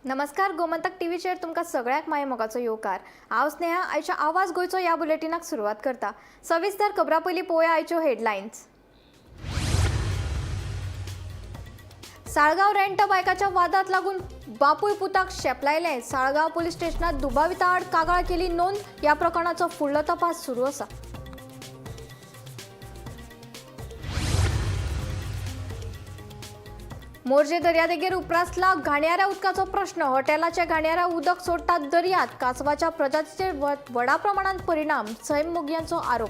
नमस्कार गोमंतक टीव्हीचेर तुमकां सगळ्याक माय मोगाचो येवकार। हांव स्नेहा आयच्या आवाज गोंयचो ह्या बुलेटिनाक सुरवात करता। सविस्तर खबरां पयलीं पळोवया आयच्यो हेडलायन्स। साळगांव रेंट बायकाच्या वादात लागून बापूय पुताक शेपलायले। साळगांव पुलीस स्टेशनात दुबाविता आड कागाळ केली नोंद। ह्या प्रकरणाचो फुडलो तपास सुरू आसा। मोर्जे दर्यादेगेर उपरासला घाणयाऱ्या उदकाचो प्रश्न। हॉटेलाच्या घाणयाऱ्या उदक सोडटात दर्यांत। कासवाच्या प्रजातीचेर व्हडा प्रमाणात परिणाम। सैम मोगयांचो आरोप।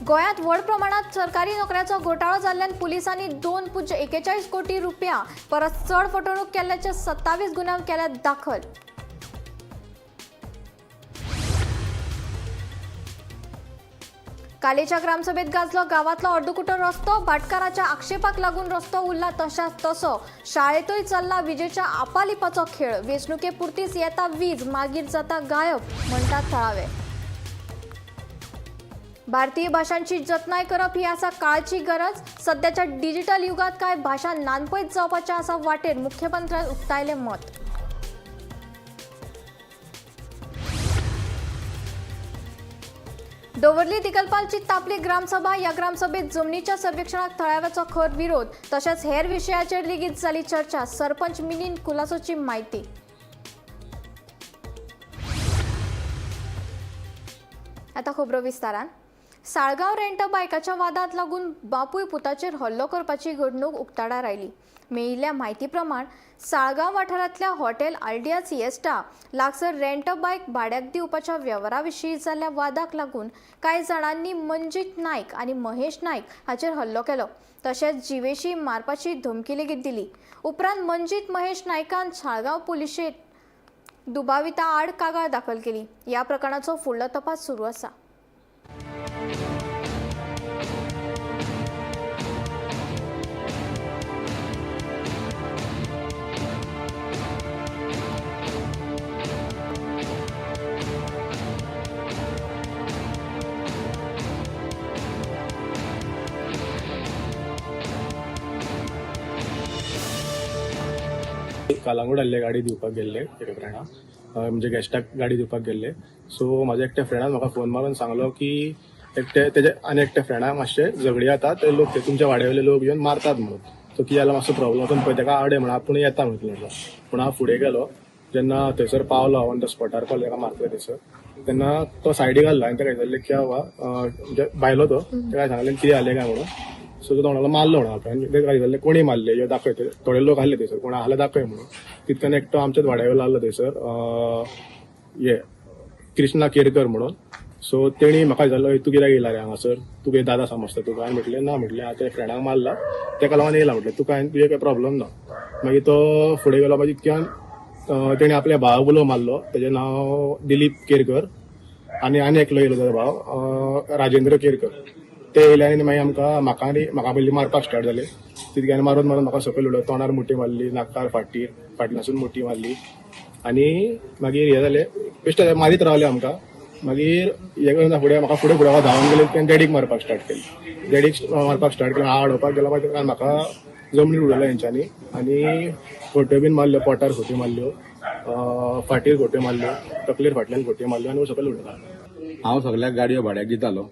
गोंयांत व्हड प्रमाणात सरकारी नोकऱ्याचो घोटाळो जाल्ल्यान पुलिसांनी 2.41 कोटी रुपया परस चड फटवणूक केल्ल्याचे 27 गुन्यांव केल्यात दाखल। कालेच्या ग्रामसभेत गाजलो गावातलो अर्दकुटो रस्तो। भाटकाराच्या आक्षेपाक लागून रस्तो उरला तशाच तसो। शाळेतूय चल्ला विजेच्या आपालिपाचो खेळ। वेंचणुके पुरतीच येता वीज मागीर जाता गायब म्हणटात थळावे। भारतीय भाषांची जतनाय करप ही आसा काळची गरज। सध्याच्या डिजिटल युगात कांय भाषा नानपयत जावपाच्या आसा वाटेर मुख्यमंत्र्यान उक्तायलें मत। दवर्ली दिगलपालची तापली ग्रामसभा। या ग्रामसभेत जमनीच्या सर्वेक्षणाक थळाव्याचो खर विरोध तशेंच हेर विशयाचेर लेगीत जाली चर्चा। सरपंच मिनीन खुलासोची माहिती। आता खबरो विस्तारान। साळगांव रेंट बायकाच्या वादात लागून बापूय पुताचेर हल्लो करपाची घडणूक उक्ताडार आयली। मेळिल्ल्या म्हायती प्रमाण साळगांव वाठारांतल्या हॉटेल आल्डिया सिएस्टा लागसर रेंट बायक भाड्याक दिवपाच्या वेव्हाराविशीं जाल्ल्या वादाक लागून कांय जाणांनी मंजीत नायक आनी महेश नायक हाचेर हल्लो केलो तशेंच जिवेशी मारपाची धमकी लेगीत दिली। उपरांत मंजीत महेश नायकान साळगांव पुलिशेंत दुबाविता आड कागाळ दाखल केली। ह्या प्रकरणाचो फुडलो तपास सुरू आसा। कालांगूट आसले गाडी दिवपाक गेल्ले एका फ्रेंडाक म्हणजे गेस्टाक गाडी दिवपाक गेल्ले। सो म्हाज्या एकट्या फ्रेंडान म्हाका फोन मारून सांगलो की तेजे आनी एकट्या फ्रेंडाक मातशे झगडी जाता ते लोक ते तुमच्या वाड्यावयले लोक येवन मारतात म्हणून। सो कितें जाल्यार मातसो प्रॉब्लम आसा पळय तेका आडय म्हणून आपूण येता म्हटलो। पूण हांव फुडें गेलो। जेन्ना थंयसर पावलो ऑन द स्पॉटार पावलो तेका मारतले थंयसर तेन्ना तो सायडीक आसलो आनी तेका विचारलें क्या हुआ म्हणजे भायलो तो तेका सांगलें कितें जालें काय म्हणून। सो तो म्हणालो मारलो म्हणून हांवें तेका विचारलें कोणी मारले ह्यो दाखय थोडे लोक आसले थंयसर कोण आसले दाखय म्हणून। तितक्यान एकटो आमच्याच वाड्यावयलो आसलो थंयसर हे कृष्णा केरकर म्हणून। सो तेणी म्हाका विचारलो तूं कित्याक येयला रे हांगासर तुगे दादा समजता तुका। हांवें म्हटलें ना म्हटलें हांव त्या फ्रेंडाक मारला तेका लागून येयला म्हटलें तुका तुजे काय प्रॉब्लम ना। मागीर तो फुडें गेलो मागीर तितक्यान तेणी आपल्या भावाक उलो मारलो तेजें नांव दिलीप केरकर आनी एकलो येयलो तेजो भाव राजेंद्र केरकर। ते येयले आनी मागीर म्हाका पयलीं मारपाक स्टार्ट जाले। तितक्यान मारून म्हाका सकयल उडलो तोंडार मुठी मारली नाकार फाटल्यासून मुठी मारली आनी मागीर हे जालें बेश्टे मारीत रावले आमकां। मागीर हे करून फुडें धांवून गेले तेन्ना डॅडीक मारपाक स्टार्ट केलें हांव हाडोवपाक गेलो मागीर म्हाका जमनीर उडयलो हेंच्यांनी आनी खोट्यो बीन मारल्यो पोटार खोटी मारल्यो फाटीर खोट्यो मारल्यो तकलेर फाटल्यान खोट्यो मारल्यो आनी सकयल उडयलो। हांव सगळ्याक गाडयो भाड्याक दितालो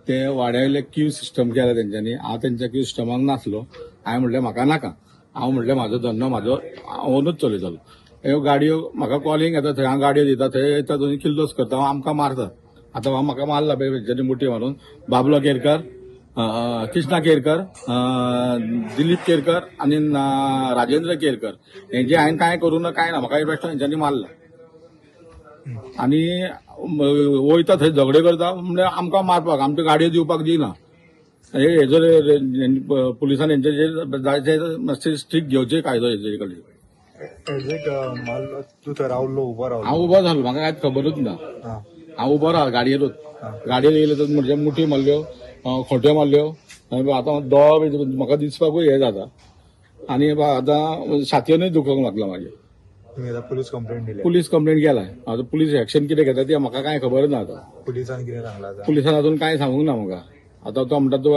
ते वाड्यावयले क्यू सिस्टम केला तेंच्यांनी। हांव तेंच्या क्यू सिस्टमाक नासलो। हांवें म्हटलें म्हाका नाका हांव म्हटलें म्हाजो धंदो म्हाजो हांवूनच चलयतलो। ह्यो गाडयो म्हाका कॉलिंग येता थंय हांव गाडयो दिता थंय येता थंय किल्लोस करता आमकां मारता। आतां म्हाका मारला तेंच्यांनी मुठी मारून बाबलो केरकर कृष्णा केरकर दिलीप केरकर आनी राजेंद्र केरकर हेंचे हांवें कांय करूं ना कांय ना म्हाका बेश्टो हेंच्यांनी मारला। आनी वयता थंय झगडे करता म्हणजे आमकां मारपाक आमच्यो गाडयो दिवपाक दिना। हेजर पुलिसान हेंचे जायते मातशें स्ट्रिक्ट घेवचे कायदो हेजे कडेन। तू थंय रावल्लो उबो रावलो हांव उबो जालो म्हाका कांयच खबरूच ना। हांव उबो रावलो गाडयेरूच येयले तर म्हणजे मुठी मारल्यो खोट्यो मारल्यो आतां दोळ म्हाका दिसपाकूय हे जाता आनी आतां छातयेनूय दुखोंक लागला म्हाज्या। पुलीस कंप्लेंट केलाय आता पुलीस एक्शन कितें घेता ते म्हाका कांय खबर ना। आता पुलिसान कितें सांगलां पुलिसान अजून कांय सांगूंक ना म्हाका। आता तो म्हणटा तो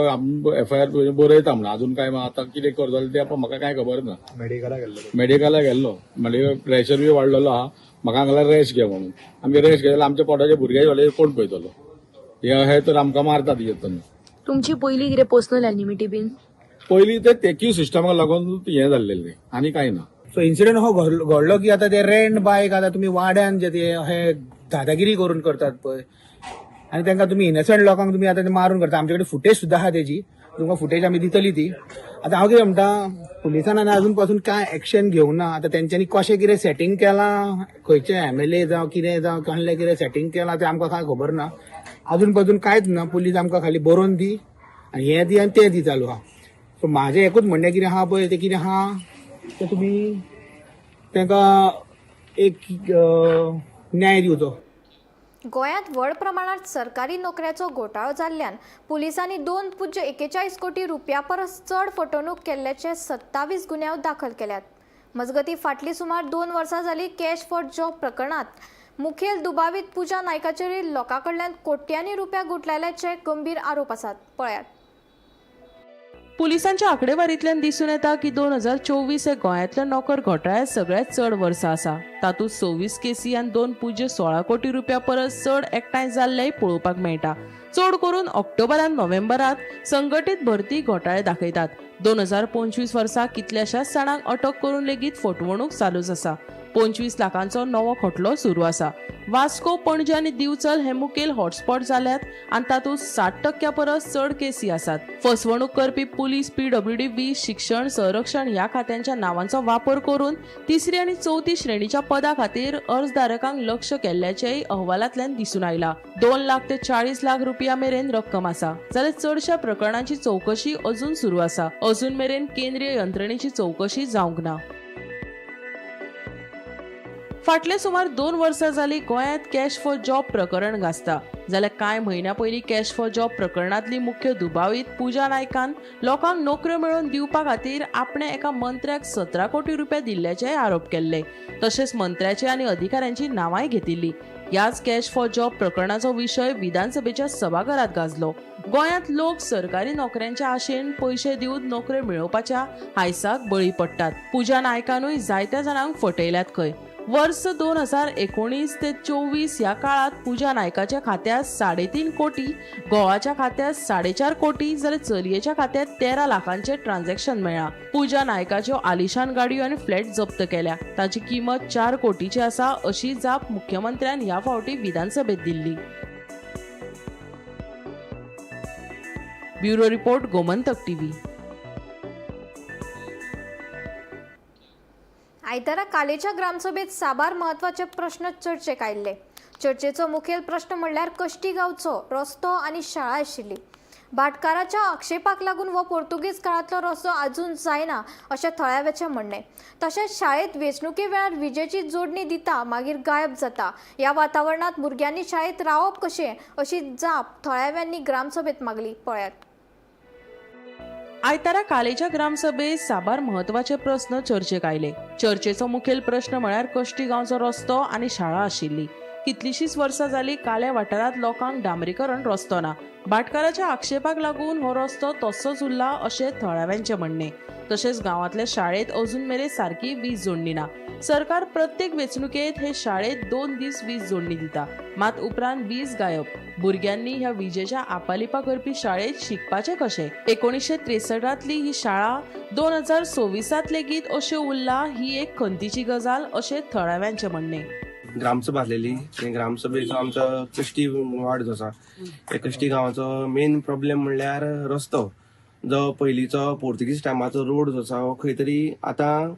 FIR बरयता म्हणा अजून काय आता कितें करतलो ते म्हाका काय खबर ना. मेडिकलाक गेल्लो म्हणजे प्रेशर बी वाडलेलो आहा. म्हाका सांगल्यार रेस्ट घे म्हणून. आमी रेस्ट घेतल्यार आमच्या पोटाचे भुरगे झाले कोण पळयतलो. हे तर आमकां मारतात येतना. तुमची पहिली कितें पर्सनल एनिमिटी बीन? पयलीं ते क्यू सिस्टमाक लागून हें जाल्लेलें आनी कांय ना. सो इन्सिडेंट हो घडलो की आता ते रेंट बायक आता तुम्ही वाड्यान जे ते हे दादागिरी करून करतात पळय आणि त्यांना तुम्ही इनोसंट लोकांक तुम्ही आता ते मारून करता. आमच्याकडे फुटेज सुद्धा आहा त्याची, तुमकां फुटेज आमी दितली ती. आता हांव कितें म्हणटा पुलिसान अजून पासून काय एक्शन घेवंक ना. आता तेंच्यांनी कशें कितें सेटिंग केलां, खंयचे MLA जावं कितें जावं कसलें कितें सेटिंग केलां तें आमकां काय खबर ना. अजून पासून कांयच ना. पुलीस आमकां खाली बरोवन दी आनी हें दी आनी तें दी चालू आहा. सो म्हाजें एकूच म्हणणें कितें आहा पळय तें कितें आहा ते तुम्ही तांकां एक न्याय दिवचो. गोंयांत व्हड प्रमाणात सरकारी नोकऱ्याचो घोटाळो जाल्ल्यान पुलिसांनी 2.41 कोटी रुपया परस चड फटवणूक केल्ल्याचे 27 गुन्यांव दाखल केल्यात. मजगतीं फाटलीं सुमार 2 वर्सां जालीं कॅश फॉर जॉब प्रकरणांत मुखेल दुबावीत पुजा नायकाचेर लोकांकडल्यान कोट्यांनी रुपया गुठलायल्याचे गंभीर आरोप आसात. पळयात. पुलिसांच्या आंकडेवारींतल्यान दिसून येता की 2024 हे गोंयांतल्या नोकर घोटाळ्यात सगळ्यात चड वर्सा आसा. तातूंत 26 केसी आनी 2.16 कोटी रुपया परस चड एकठांय जाल्लेय पळोवपाक मेळटा. चड करून ऑक्टोबर आनी नोव्हेंबरांत संघटीत भरती घोटाळे दाखयतात. 2025 वर्सा कितल्याशाच जाणांक अटक करून लेगीत फटवणूक चालूच आसा. 25 लाखांचो नवो खटलो सुरू आसा. वास्को, पणजी आनी दिवचल हे मुखेल हॉटस्पॉट जाल्यात आनी तातूंत 60% परस चड केसी आसात. फसवणूक करपी पुलीस, PWD, वीज, शिक्षण, संरक्षण ह्या खात्यांच्या नावांचो वापर करून 3री आनी 4थी श्रेणीच्या पदा खातीर अर्जदारकांक लक्ष केल्ल्याचेय अहवालांतल्यान दिसून आयला. 2 लाख ते 40 लाख रुपया मेरेन रक्कम आसा. जाल्यार चडशा प्रकरणांची चौकशी अजून सुरू आसा. अजून मेरेन केंद्रीय यंत्रणेची चौकशी जावंक ना. फाटले सुमार 2 वर्सां जाली गोंयांत कॅश फॉर जॉब प्रकरण गाजता. जाल्यार कांय म्हयन्या पयलीं कॅश फॉर जॉब प्रकरणांतली मुख्य दुबावीत पुजा नायकान लोकांक नोकऱ्यो मेळोवन दिवपा खातीर आपणे एका मंत्र्याक 17 कोटी रुपया दिल्ल्याचे आरोप केल्ले. तशेंच मंत्र्याची आनी अधिकाऱ्यांची नांवांय घेतिल्ली. ह्याच कॅश फॉर जॉब प्रकरणाचो विशय विधानसभेच्या सभाघरांत गाजलो. गोंयांत लोक सरकारी नोकऱ्यांच्या आशेन पयशे दिवन नोकऱ्यो मेळोवपाच्या हायसाक बळी पडटात. पुजा नायकानूय जायत्या जाणांक फटयल्यात खंय. वर्स 2019 ते 24 ह्या काळात पुजा नायकाच्या खात्यात 3.5 कोटी, घोवाच्या खात्यात 4.5 कोटी जाल्यार चलयेच्या खात्यात 13 लाखांचे ट्रान्झॅक्शन मेळ्ळा. पुजा नायकाच्यो आलिशान गाडयो आनी फ्लॅट जप्त केल्या. ताची किंमत 4 कोटीची आसा अशी जाप मुख्यमंत्र्यान ह्या फावटी विधानसभेत Delhi. Bureau report, Gomantak TV. आयतारा कालेच्या ग्रामसभेत साबार महत्वाचे प्रश्न चर्चेक आयिल्ले. चर्चेचो मुखेल प्रश्न म्हणल्यार कश्टी गांवचो रस्तो आनी शाळा आशिल्ली. भाटकाराच्या आक्षेपाक लागून हो पोर्तुगीज काळांतलो रस्तो अजून जायना अशें थळाव्याचें म्हणणें. तशेंच शाळेंत वेंचणुके वेळार विजेची जोडणी दिता मागीर गायब जाता. ह्या वातावरणांत भुरग्यांनी शाळेंत रावप कशें अशी जाप थळाव्यांनी ग्रामसभेत मागली. पळयात. आयतारा कालेच्या ग्रामसभेत साबार महत्वाचे प्रश्न चर्चेक आयले. चर्चेचो मुखेल प्रश्न म्हळ्यार कश्टी गांवचो रस्तो आनी शाळा आशिल्ली. कितलीशींच वर्सां जालीं काले वाठारांत लोकांक डांबरीकरण रस्तो ना. भाटकाराच्या आक्षेपाक लागून हो रस्तो तसोच उरला अशें थळाव्यांचें म्हणणें. तशेंच गांवांतल्या शाळेंत अजून मेरेन सारकी वीज जोडणी ना. सरकार प्रत्येक वेंचणुकेंत हे शाळेंत 2 दीस वीज जोडणी दिता, मात उपरांत वीज गायब. भुरग्यांनी ह्या विजेच्या आपालिपा करपी शाळेत शिकपाचें कशें? 1963तली ही शाळा 2024 लेगीत अशें उरला ही एक खंतीची गजाल अशें थळाव्यांचें म्हणणें. ग्रामसभा आसलेली ते ग्रामसभेचो आमचो कश्टी वार्ड जो आसा त्या कश्टी गांवाचो मेन प्रॉब्लेम म्हणल्यार रस्तो. जो पयलींचो पोर्तुगीज टायमाचो रोड जो आसा हो खंय तरी आतां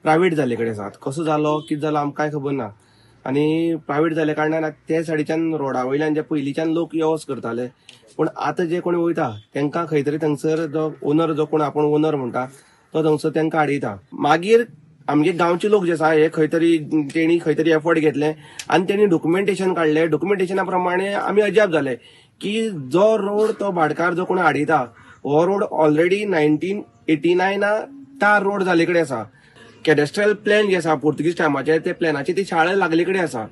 प्रायवेट जाल्ले कडेन आसा. कसो जालो कितें जालो आमकां कांय खबर ना. आनी प्रायवेट जाल्या कारणान ते सायडीच्यान रोडा वयल्यान जे पयलींच्यान लोक यो वच करताले, पूण आतां जे कोण वयता तांकां खंय तरी थंगसर जो ओनर जो कोण आपण ओनर म्हणटा तो थंगसर तांकां आडयता. मागीर आमगे गांवचे लोक जे आसा हे खंय तरी तेणी खंय तरी एफर्ट घेतले आनी तेणी डॉक्युमेंटेशन काडले. डॉक्युमेंटेशना प्रमाणे आमी अजाप जाले की जो रोड तो भाटकार जो कोण आडयता हो रोड ऑलरेडी 1989 त्या रोड जाल्ले कडेन आसा. कॅडेस्ट्रल प्लॅन जे आसा पोर्तुगीज टायमाचे ते प्लॅनाची ती शाळा लागले कडेन आसा.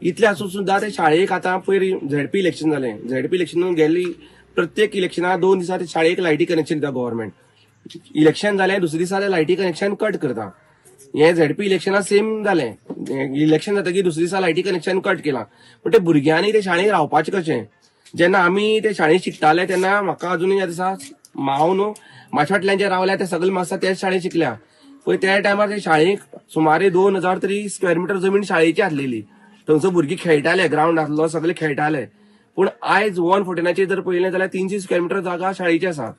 इतले आसून सुद्दां ते शाळेक आतां पयर झेडपी इलेक्शन जालें. झेडपी इलेक्शन गेल्ली प्रत्येक इलेक्शनाक 2 दिसा शाळेक लायटी कनेक्शन दिता गव्हर्नमेंट. इलेक्शन जालें दुसरे दिसा लायटी कनेक्शन कट करता. हे झेडपी इलेक्शनाक सेम जालें. इलेक्शन जातकीर दुसरे दिसा लायटी कनेक्शन कट केलां. पण ते भुरग्यांनी ते शाळेक रावपाचें कशें? जेन्ना आमी ते शाळेंत शिकताले तेन्ना म्हाका अजुनूय दिसा हांव न्हू म्हाज्या फाटल्यान जे रावल्या ते सगळे मास्तर त्याच शाळेंत शिकल्या. पळय त्या टायमार ते शाळेक सुमारे 2000 तरी स्क्वेअर मिटर जमीन शाळेची आसलेली. थंयसर भुरगीं खेळटाले, ग्राउंड आसलो, सगळे खेळटाले. पूण आयज 114 जर पळयलें जाल्यार 300 स्क्वेअर मिटर जागा शाळेची आसा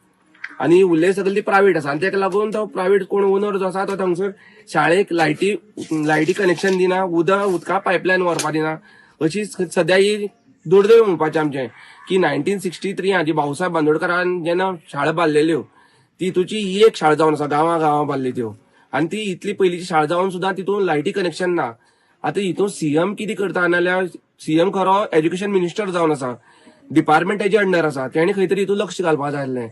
आनी उरले सगळे ती प्रायव्हेट आसा. आनी ताका लागून तो प्रायव्हेट कोण ओनर जो आसा तो थंगसर शाळेक लायटी कनेक्शन दिना, उदका पायपलायन व्हरपा दिना. अशी सद्या ही दुर्दैव म्हणपाचें आमचें की 1963 हाजी भाऊसाहेब बांदोडकरान जेन्ना शाळा बांदलेल्यो तितूची ही एक शाळा जावन आसा, गांवां बांदल्यो त्यो. आनी ती इतली पयलींची शाळा जावन सुद्दां तितून लायटी कनेक्शन ना. आतां हितून सीएम कितें करता नाल्यार सीएम खरो एज्युकेशन मिनिस्टर जावन आसा, डिपार्टमेंट तेजे अंडर आसा, तेणी खंय तरी हितून लक्ष घालपाक जाय आसलें.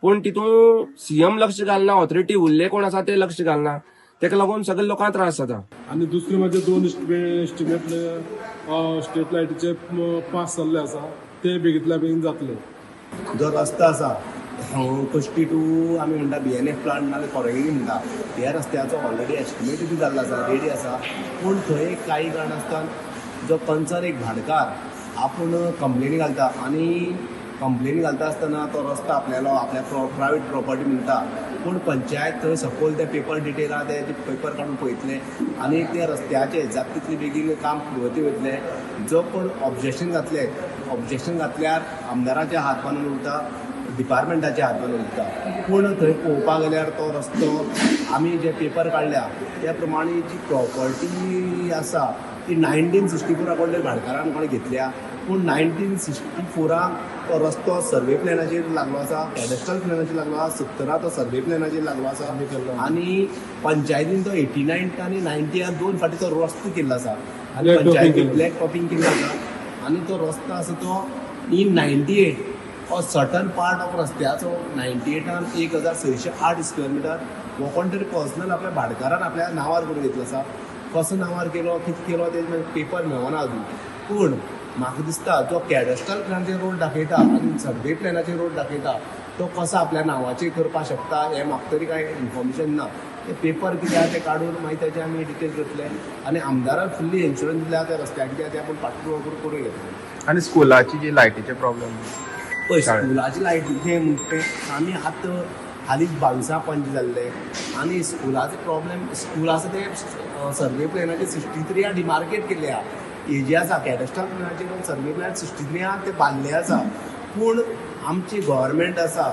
पूण तितून सीएम लक्ष घालना, ऑथॉरिटी उरले कोण आसा ते लक्ष घालना. ताका लागून सगळे लोकांक त्रास जाता. आणि दुसरे म्हणजे 2 एस्टिमेट स्ट्रीट लायटीचे पास जाल्ले आसा ते बेगींतल्या बेगीन जातले. जो रस्तो आसा कश्टी टू आमी म्हणटा BNF प्लांट नाल्यार कोरेगिरी म्हणटा ह्या रस्त्याचो ऑलरेडी एस्टिमेट बी जाल्लो आसा, रेडी आसा. पूण थंय काही कारणास्तान जो कंचर एक भाटकार आपूण कंप्लेनी घालता आनी कंप्लेनी घालता आसतना तो रस्तो आपल्या प्रायवेट प्रॉपर्टी म्हणटा. पूण पंचायत थंय सपोज ते पेपर डिटेल आहा ते पेपर काडून पळयतले आनी त्या रस्त्याचे जाता तितले बेगीन काम पुरवती वयतले. जो कोण ऑब्जेक्शन घातल्यार आमदाराच्या हात बांदून उरता, डिपार्टमेंटाच्या हात बांदून उरता. पूण थंय पळोवपाक गेल्यार तो रस्तो आमी जे पेपर काडल्या त्या प्रमाणे जी प्रॉपर्टी आसा ती 1964 कडल्या भाटकारान कोणें घेतल्या. पूण 1964 तो रस्तो सर्वे प्लॅनाचेर लागलो आसा, कॅडेस्ट्रल प्लॅनाचेर लागलो आसा, 17 तो सर्वे प्लॅनाचेर लागलो आसा आनी पंचायतीन तो 89 आनी 90 2 फाटी तो रस्तो केल्लो आसा आनी पंचायतीन ब्लॅक टॉपिंग केल्लो आसा. आनी तो रस्तो आसा तो इन 98 हो सर्टन पार्ट ऑफ रस्त्याचो 98 1608 स्क्वेअर मिटर हो कोण तरी पर्सनल आपल्या भाटकारान आपल्या नांवार करून घेतलो आसा. कसो नांवार केलो, कितें केलो ते पेपर मेळना अजून. पूण म्हाका दिसता जो कॅडेस्ट्रल प्लॅनाचेर रोड दाखयता आनी सर्वे प्लॅनाचेर रोड दाखयता तो कसो आपल्या नांवाचेर करपाक शकता हें म्हाका तरी कांय इन्फॉर्मेशन ना. ते पेपर कितें आहा ते काडून मागीर तेजे आमी डिटेल करतले आनी आमदाराक फुल्ली इन्शुरन्स दिल्या त्या रस्त्याक कितें ते आपूण पाठपुरावो करून घेतले. आणि स्कुलाची जी लायटीचे प्रॉब्लेम पळय स्कुलाची लायटीचे म्हणटे आमी आतां हालींच 22 पंच जाल्ले आनी स्कुलाचो प्रॉब्लेम स्कूल आसा ते सर्वे प्लॅनाचेर 63 डिमार्केट केल्ले आहा. हे जे आसा कॅडेस्ट्रल प्लॅनाचेर सर्वे प्लॅन 63 आहा ते बांदले आसा. पूण आमची गव्हर्मेंट आसा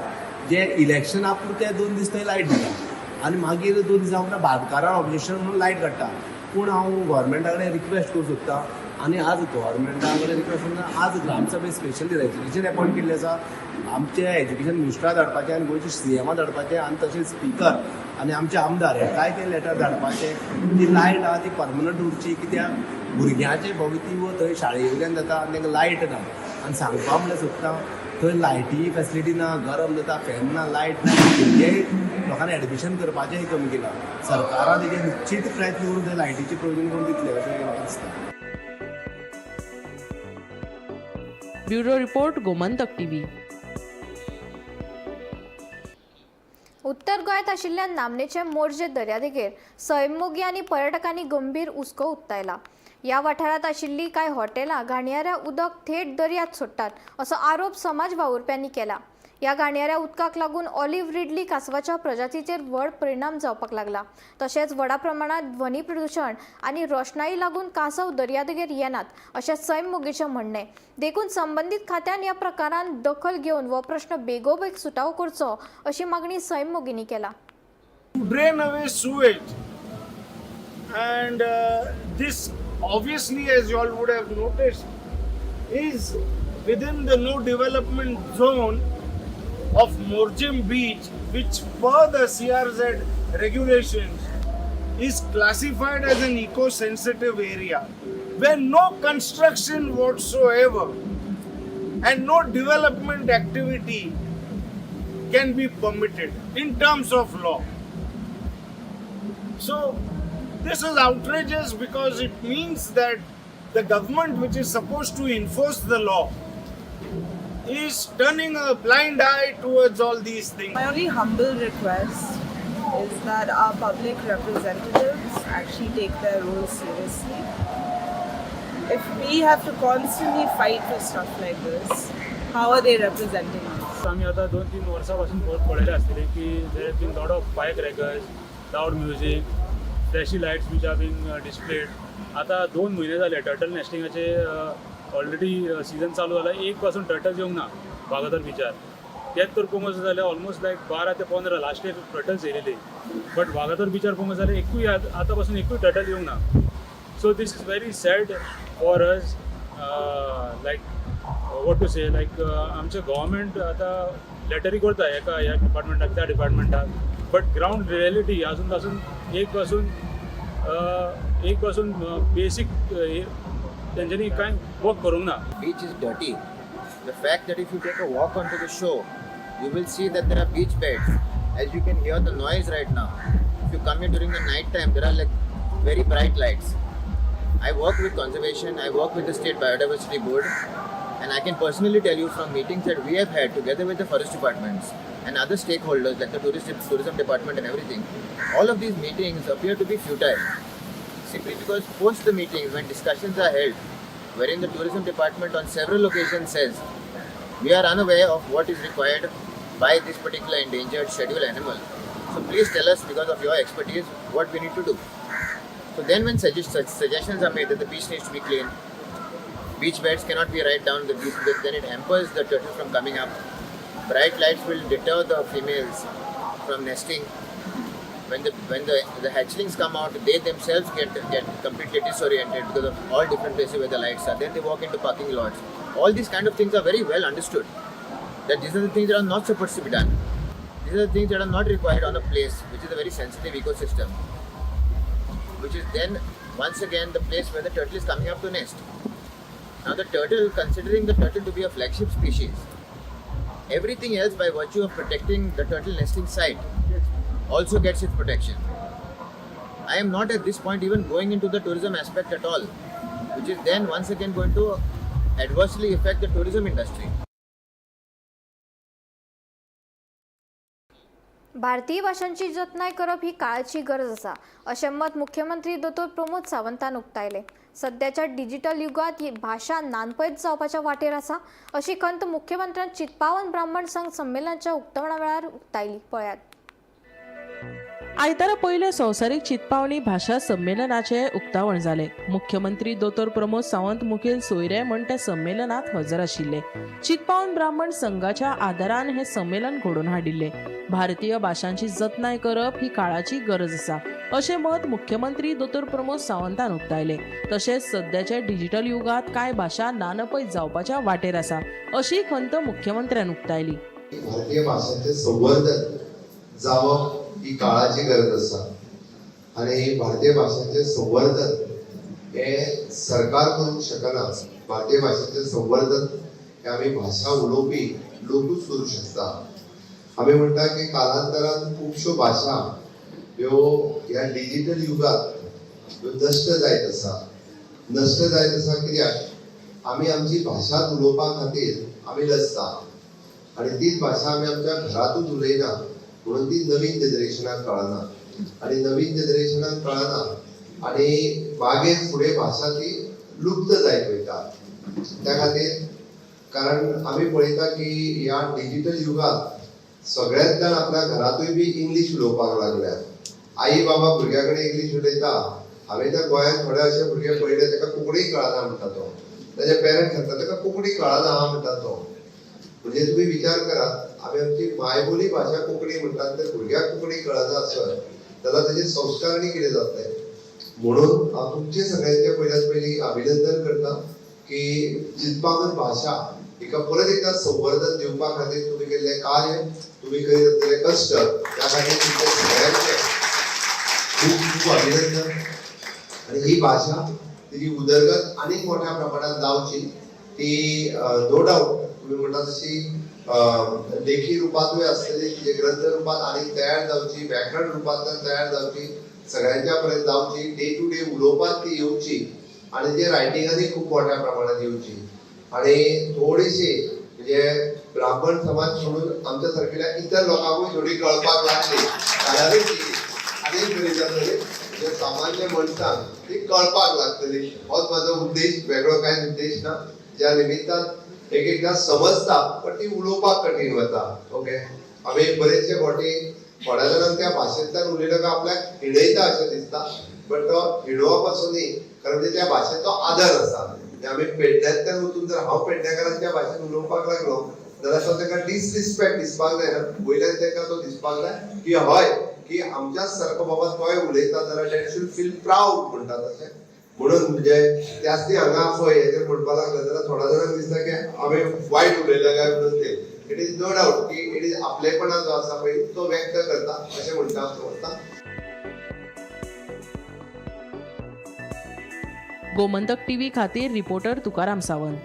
जे इलेक्शना पुरते 2 दीस थंय लायट दिता आनी मागीर 2 दिसां उपरांत भाटकारान ऑब्जेक्शन म्हणून लायट काडटा. पूण हांव गव्हर्मेंटा कडेन रिक्वेस्ट करूंक सोदतां आनी आज गव्हर्मेंटा कडेन रिक्वेस्ट करता आज ग्रामसभेक स्पेशली रेजोल्युशन अपॉयंट केल्लें आसा. आमचे एज्युकेशन मिनिस्टरा धाडपाचें आनी गोंयचे CMा धाडपाचें आनी तशेंच स्पिकर आनी आमचे आमदार हेकाय तें लेटर धाडपाचें. ती लायट आहा ती परमनंट उरची कित्याक भुरग्यांचे भवितव्य थंय शाळेंतल्यान जाता आनी तांकां लायट ना. आनी सांगपा म्हणल्यार सोदता थंय लायटी फेसिलिटी ना, गरम जाता, फॅन ना, लायट ना, भुरगे लोकांनी एडमिशन करपाचेंय कमी केलां. सरकारान तेजे निश्चित प्रयत्न करून थंय लायटीचें प्रोविजन करून दितले अशें म्हाका दिसता. Bureau report Gomantak TV. उत्तर गोंयांत आशिल्ल्या नामनेचे मोरजे दर्यादेगेर सैमोगी आनी पर्यटकांनी गंभीर हुस्को उक्तायला. ह्या वाठारांत आशिल्लीं कांय हॉटेलां घाणयाऱ्या उदक थेट दर्यांत सोडटात असो आरोप समाज वावुरप्यांनी केला. ह्या घाणयाऱ्या उदकाक लागून ऑलिव्ह रिडली कासवाच्या प्रजातीचेर व्हड परिणाम जावपाक लागला. तशेंच व्हडा प्रमाणात ध्वनी प्रदूषण आनी रोशनाई लागून कासव दर्यादेगेर येनात अशें सैमोगीचें म्हणणें. देखून संबंदीत खात्यान ह्या प्रकारान दखल घेवन हो प्रश्न बेगोबेग सुटावो करचो अशी मागणी सैमोगींनी केला. Drain away sewage and this obviously, as you all would have noticed, is within the no development zone of Morjem Beach, which per the CRZ regulations is classified as an eco-sensitive area where no construction whatsoever and no development activity can be permitted in terms of law. So this is outrageous because it means that the government, which is supposed to enforce the law, is turning a blind eye towards all these things. My only humble request is that our public representatives actually take their role seriously. If we have to constantly fight for stuff like this, how are they representing us? आम्ही आता 2-3 वर्षापासून पळयले आसतले की there has been lot of fire crackers, loud music, flashy lights which are been displayed. आता 2 महिने झाले turtle नेस्टिंगाचे already season चालू जाला, एक पासून टर्टल्स येवंक ना वागातोर बिचार. तेच तर पळोवंक वचत जाल्यार ऑलमोस्ट लायक 12 ते 15 लास्ट इयर टर्टल्स येयलेले, बट वागातोर बिचार पळोवंक जाल्यार एकूय आतां पासून एकूय टर्टल येवंक ना. So this is very sad for us. Like what to say, like आमचे गव्हर्मेंट आतां लेटरी करता ह्या डिपार्टमेंटाक त्या डिपार्टमेंटाक, बट ग्राउंड रियलिटी अजून पासून एक पासून बेसिक तेंच्यांनी कांय वर्क करूंक ना. Beach is dirty. The fact that if you take a walk onto the shore, you will see that there are beach beds. As you can hear the noise right now. If you come here during the night time, there are like very bright lights. I work with conservation, I work with the State Biodiversity Board, and I can personally tell you from meetings that we have had together with the forest departments and other stakeholders like the tourism department and everything, all of these meetings appear to be futile. Simply because post the meetings, when discussions are held, wherein the tourism department on several occasions says, we are unaware of what is required by this particular endangered scheduled animal. So please tell us, because of your expertise, what we need to do. So then when suggestions are made that the beach needs to be clean, beach beds cannot be right down the beach, then it hampers the turtle from coming up. Bright lights will deter the females from nesting. When the hatchlings come out, they themselves get completely disoriented because of all different places where the lights are. Then they walk into parking lots. All these kind of things are very well understood. That these are the things that are not supposed to be done. These are the things that are not required on a place which is a very sensitive ecosystem, which is then once again the place where the turtle is coming up to nest. Now the turtle, considering the turtle to be a flagship species, everything else by virtue of protecting the turtle nesting site also gets its protection. I am not at this point even going into the tourism aspect at all, which is then once again going to adversely affect the tourism industry. भारतीय भाषांची जतनाय करप ही काळाची गरज आसा अशें मत मुख्यमंत्री दोतोर प्रमोद सावंतान उक्तायलें. सध्याच्या डिजिटल युगात ही भाषा नानपैत जावपाच्या वाटेर आसा अशी खंत मुख्यमंत्र्यान चित्पावन ब्राह्मण संघ संमेलनाच्या उक्तावणा वेळार उक्तायली. पळयात. आयतारा पयले संवसारीक चित्पावणी भाषा संमेलनाचे उक्तावण जाले. मुख्यमंत्री दोतोर प्रमोद सावंत मुखेल सोयरे म्हण त्या संमेलनात हजर आशिल्ले. चित्पावन ब्राह्मण संघाच्या आदारान हे संमेलन घडोवन हाडिल्ले. भारतीय भाषांची जतनाय करप ही काळाची गरज आसा अशें मत मुख्यमंत्री दोतोर प्रमोद सावंतान उक्तायले. तशेंच सध्याच्या डिजिटल युगात कांय भाषा नानपैत जावपाच्या वाटेर आसा अशी खंत मुख्यमंत्र्यान उक्तायली. भारतीय भाषेचे संवर्धन जावप ही काळाची गरज आसा आणि भारतीय भाषेचे संवर्धन हे सरकार करूंक शकना. भारतीय भाषेचे संवर्धन हे आमी भाषा उलोवपी लोकूच करूं शकता. आमी म्हणटा की कालांतरान खुबश्यो भाषा ह्यो ह्या डिजिटल युगात ह्यो नश्ट जायत आसा कित्याक आमी आमची भाषा उलोवपा खातीर आमी लजता आनी तीच भाषा आमी आमच्या घरातूच उलयना म्हणून ती नवीन जनरेशनाक कळना आणि नवीन जनरेशनाक कळना आणि मागीर फुडें भाषा ती लुप्त जायत वयता. त्या खातीर कारण आमी पळयता की ह्या डिजिटल युगात सगळ्यात जाण आपल्या घरातूय बी इंग्लीश उलोवपाक लागल्यात. आई बाबा भुरग्या कडेन इंग्लीश उलयता. हांवें तर गोंयांत थोडे अशे भुरगे पळयले ताका कोंकणी कळना म्हणटा तो. ताजे पेरंट्स सांगता ताका कोंकणी कळना म्हणटा तो. म्हणजे तुम्ही विचार करात आम्ही आमची मायबोली भाषा कोंकणी म्हणतात तर भुरग्याक कोंकणी कळना आसत जाल्यार ताजे संस्कार आनी कितें जातले. म्हणून हांव तुमचे सगळ्यांचे पयल्यात पयलीं अभिनंदन करता की चित्पावन भाषा हिका परत एकदा संवर्धन दिवपा खातीर तुम्ही केल्ले कार्य, तुम्ही करीत असलेले कश्ट त्या खातीर तुमचे सगळ्यांचे खूप खूप अभिनंदन. आणि ही भाषा तिची उदरगत आनीक मोठ्या प्रमाणात जावची ती नो डाऊट तुम्ही म्हणटा तशी लेखी रूपातूय असलेली तिचे ग्रंथ रूपात आणि तयार जावची, व्याकरण रूपांतल्यान तयार जावची, सगळ्यांच्या पर्यंत जावची, डे टू डे उलोवपाक ती येवची आणि ते रायटिंगांनी खूप मोठ्या प्रमाणात येवची. आणि थोडीशी म्हणजे ब्राह्मण समाज सोडून आमच्या सारख्या इतर लोकांकूय थोडी कळपाक लागली अनेक तरेच्या म्हणजे सामान्य मनशांक ती कळपाक लागतली. होच माझो उद्देश, वेगळो कांय उद्देश ना. ज्या निमित्तान एकदा समजता पण ती उलोवपाक कठीण वता. ओके, आम्ही बरेचशे फावटी थोड्या जाणांक त्या भाशेंतल्यान उलयलो आपल्याक हिणयता अशें दिसता, बट तो हिणोवप असो न्ही, कारण म्हणजे त्या भाशेचो आदर आसा. आम्ही पेडण्यांतल्यान वचून जर हांव पेडणेकारान त्या भाशेन उलोवपाक लागलो जाल्यार तो ताका डिसरिस्पेक्ट दिसपाक जायना. वयल्यान ताका तो दिसपाक जाय की हय की आमच्याच सारको बाबा तोय उलयता जाल्यार दॅट शूड फील प्राऊड म्हणटा तशें. म्हणून म्हणजे त्याच ती हांगा पळय हेजेर म्हणपाक लागले जाल्यार थोड्या जाणांक दिसता की हांवें वायट उलयलें काय म्हणून ते. इट इज नो डाऊट की इट इज आपलेपणा जो आसा पळय तो व्यक्त करता अशें म्हणटा वता. गोमंतक टीव्ही खातीर रिपोर्टर तुकाराम सावंत.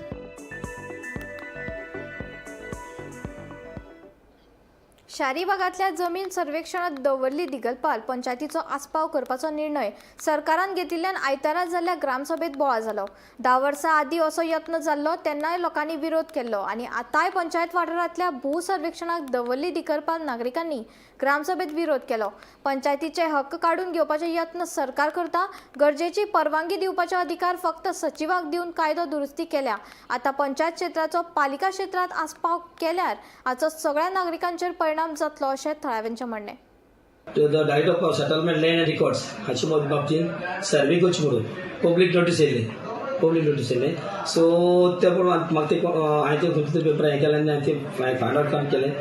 शारी भागातल्या जमीन सर्वेक्षणात दवरली दिगलपाल पंचायतीचो आस्पाव करपाचो निर्णय सरकारान घेतिल्ल्यान आयतारा जाल्ल्या ग्रामसभेत बोळा जालो. 10 वर्सां आदीं असो यत्न जाल्लो तेन्नाय लोकांनी विरोध केल्लो आनी आतांय पंचायत वाठारांतल्या भू सर्वेक्षणाक दवरली दिगलपाल नागरिकांनी ग्रामसभेत विरोध केलो. पंचायतीचे हक्क काढून घेवपाचे यत्न सरकार करता. गरजेची परवानगी दिवपाचो अधिकार फक्त सचिवाक दिवन कायदो दुरुस्ती केल्या. आता पंचायत क्षेत्राचो पालिका क्षेत्रात आस्पाव केल्यार हाचो सगळ्या नागरिकांचेर परिणाम जातलो अशें थळाव्यांचें म्हणणें. The right of settlement land and records हाचे बाबतींत सर्वे करची म्हणून पब्लीक नोटीस येयले. सो त्या प्रमाण म्हाका ते हांवें ते खंयचे पेपर हें केलें आनी हांवें ते फायंड आउट काम केलें.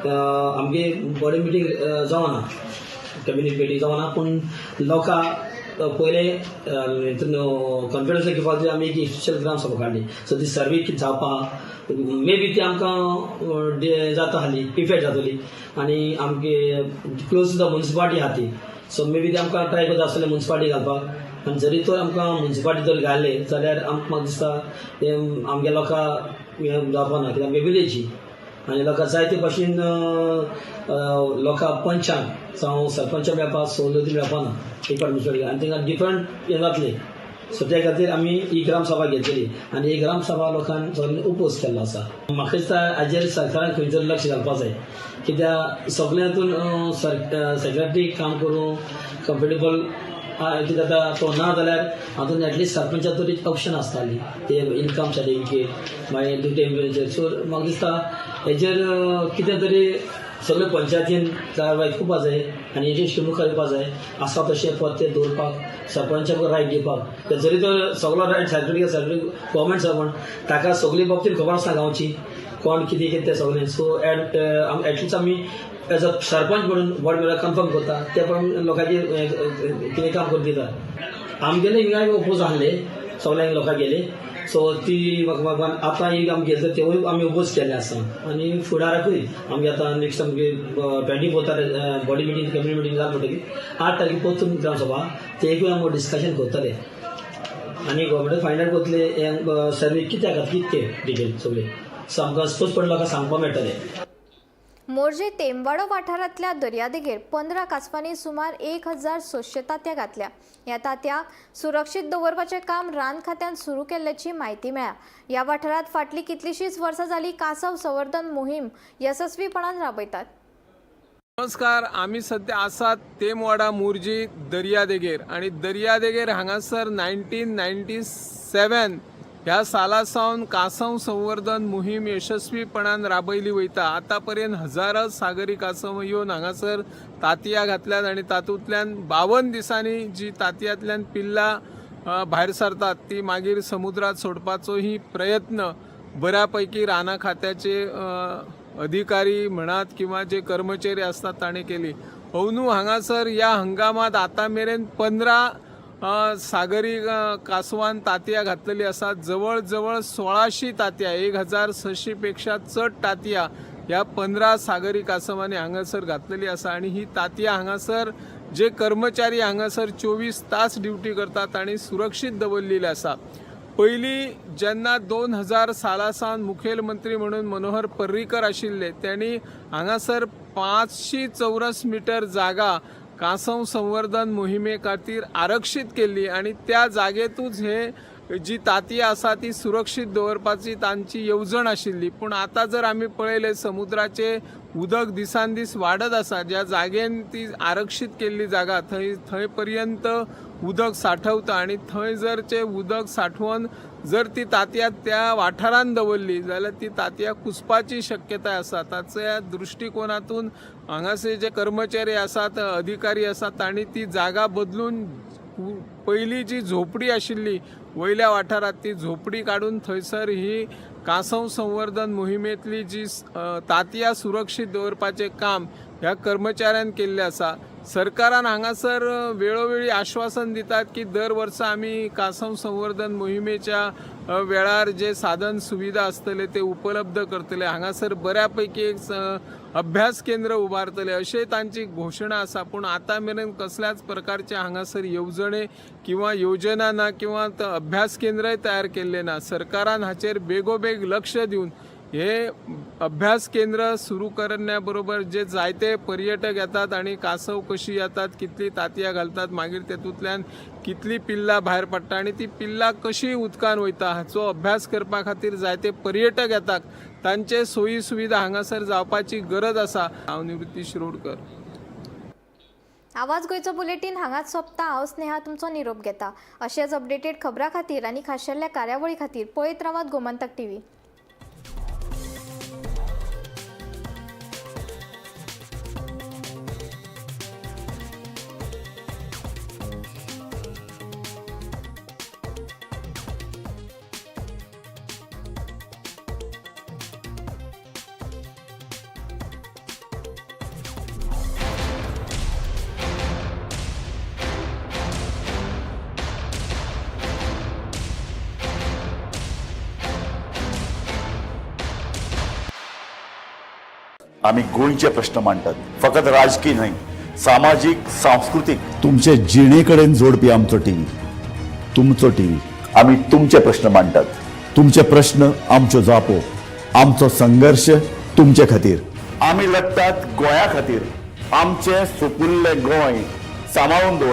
आमगे बॉडी मिटींग जावना, कॅबिनेट मिटींग जावना, पूण लोकांक पयले कॉन्फिडन्स घेवपाक खातीर आमी एक स्पेशल ग्राम सभा काडली. सो ती सर्वे जावपाक मे बी ती आमकां जाता आसली, इफेक्ट जातली आनी आमगे क्लोज टू द म्युनिसिपालिटी आहा ती. सो मे बी ती आमकां ट्राय करता आसतलें म्युनिसिपालिटी घालपाक. आनी जरी तर आमकां म्युनिसिपालिटी जर घाले जाल्यार म्हाका दिसता आमगे लोकांक जावपा ना, कित्याक वेगवेगळीची आनी लोकांक जायते भाशेन लोकांक पंचांक जावं सरपंच मेळपाक सवलती मेळपा ना एक म्युनिसिपालिटी आनी तांकां डिफरंट हें जातलें. सो त्या खातीर आमी ही ग्रामसभा घेतली आनी ही ग्रामसभा लोकांनी सगळ्यांनी ओपोज केल्लो आसा. म्हाका दिसता हाजेर सरकारान खंयचो लक्ष घालपाक जाय, कित्याक सगळ्या हातून सेक्रेटरी काम करूं कम्फर्टेबल कितें जाता तो ना जाल्यार हातून एटलिस्ट सरपंचा तरी ऑप्शन आसताली ते इन्कम सर्टिफिकेट मागीर ड्युटी. सो म्हाका दिसता हेजेर कितें तरी सगळे पंचायतीन कारवाय करपा जाय आनी हेजेर मुखार येवपा जाय. आसा तशें पद ते दवरपाक सरपंचाक रायट दिवपाक. जरी तो सगळो रायट सेक्रेटरी गव्हर्मेंट सर्वंट ताका सगळी बाबतींत खबर आसना गांवची कोण कितें कितें तें सगळें. सो एटलिस्ट आमी एज अ सरपंच म्हणून वॉर्ड मेंबर कन्फर्म करता त्या प्रमाणे लोकांचे कितें काम करून दिता. आमगेले हिंगा ओपोज आहले सगळ्यांक लोकांक गेले. सो ती म्हाका आतां एक आमी गेले तेवूय आमी ओपोज केले आसा आनी फुडाराकूय आमगे आतां नेक्स्ट आमगे 24 बॉडी मिटींग कॅबिनेट मिटींग जाता म्हणटकीर 8 तारखेक परतून ग्रामसभा तेवूय आमी डिस्कशन करतले आनी गव्हर्मेंट फायंड आउट करतले सर्वे कित्याक कितें डिटेल सगळे. सो आमकां स्पश्टपणे लोकांक सांगपाक मेळटलें. मोर्जे तेंबाडो वाठारांतल्या दर्यादेगेर 15 कासवांनी सुमार 1600 तांतयां घातल्या. ह्या तांतयांक सुरक्षीत दवरपाचें काम रान खात्यान सुरू केल्ल्याची म्हायती मेळ्ळ्या. ह्या वाठारांत फाटली कितलीशींच वर्सां जालीं कासव संवर्धन मोहीम यशस्वीपणान राबयतात. नमस्कार, आमी सध्या आसात तेमवाडा मोर्जी दर्यादेगेर आनी दर्यादेगेर हांगासर 1997 ह्या साला सावन कासव संवर्धन मोहीम यशस्वीपणान राबयली वयता. आतां पर्यंत हजारो सागरी कासव येवन हांगासर तांतयां घातल्यात आनी तातूंतल्यान 52 दिसांनी जी तांतयांतल्यान पिल्लां भायर सरतात ती मागीर समुद्रात सोडपाचो ही प्रयत्न बऱ्या पैकी राना खात्याचे अधिकारी म्हणात किंवा जे कर्मचारी असतात ताणें केली. अंदू हांगासर ह्या हंगामात आतां मेरेन 15 सागरी कासवान तांतयां घातलेली आसात. जवळ जवळ 1600 तांतयां 1600 पेक्षा चड तांतयां ह्या 15 सागरी कासवांनी हांगासर घातलेली आसा आनी ही तांतयां हांगासर जे कर्मचारी हांगासर 24 तास ड्युटी करतात तांणी सुरक्षीत दवरलेली आसा. पयलीं जेन्ना 2000 साला सावन मुखेल मंत्री म्हणून मनोहर पर्रीकर आशिल्ले त्यांनी हांगासर 500 चौरस मीटर जागा कासव संवर्धन मोहिमे खातीर आरक्षीत केल्ली आनी त्या जागेतूच हे जी तांतयां आसा ती सुरक्षीत दवरपाची तांची येवजण आशिल्ली. पूण आतां जर आमी पळयलें समुद्राचे उदक दिसान दीस वाडत आसा. ज्या जागेन ती आरक्षीत केल्ली जागा थंय पर्यंत उदक साठवता आनी थंय जर ते उदक साठवून जर ती तांतयां त्या वाठारांत दवरली जाल्यार ती तांतयां कुसपाची शक्यताय आसा. ताच्या दृश्टिकोनातून हांगासर जे कर्मचारी आसात, अधिकारी आसात, तांणी ती जागा बदलून पयली जी झोपडी आशिल्ली वयल्या वाठारात ती झोपडी काडून थंयसर ही कांसव संवर्धन मोहिमेंतली जी तांतयां सुरक्षीत दवरपाचें काम ह्या कर्मचाऱ्यान केल्लें आसा. सरकारान हांगासर वेळोवेळी आश्वासन दितात की दर वर्सा आमी कांसव संवर्धन मोहिमेच्या वेळार जे साधन सुविधा आसतले ते उपलब्ध करतले. हांगासर बऱ्यापैकी एक अभ्यास केंद्र उबारतले अशें तांची घोशणा आसा. पूण आतां मेरेन कसल्याच प्रकारचे हांगासर येवजणे किंवा योजना ना किंवा अभ्यास केंद्रय तयार केल्ले ना. सरकारान हाचेर बेगोबेग लक्ष दिवन हे अभ्यास केंद्र सुरू करण्या बरोबर जे जायते पर्यटक येतात आणि कांसव कशी येतात, कितली तांतयां घालतात, मागीर तेतूंतल्यान कितली पिल्लां भायर पडटा आणि ती पिल्लां कशी उदकान वयता हाचो अभ्यास करपा खातीर जायते पर्यटक येतात. तांचे सोयी सुविधा हांगासर जावपाची गरज आसा. हांव निवृत्ती शिरोडकर. आवाज गोंयचो बुलेटीन हांगाच सोंपता. हांव स्नेहा तुमचो निरोप घेता. अशेच अपडेटेड खबरां खातीर आनी खाशेल्ल्या कार्यावळी खातीर पळयत रावात गोमंतक टीव्ही. आम्ही गोंयचे प्रश्न मांडटात. फकत राजकीय न्हय, सामाजीक, सांस्कृतिक. तुमचे जिणेकडेन जोडपी आमचो टीव्ही, तुमचो टीव्ही. आम्ही तुमचे प्रश्न मांडटात. तुमचे प्रश्न आमच्यो जापो, आमचो संघर्श तुमचे खातीर. आम्ही लढटात गोंया खातीर. आमचे सोपुल्ले गोंय सांबाळून दवर.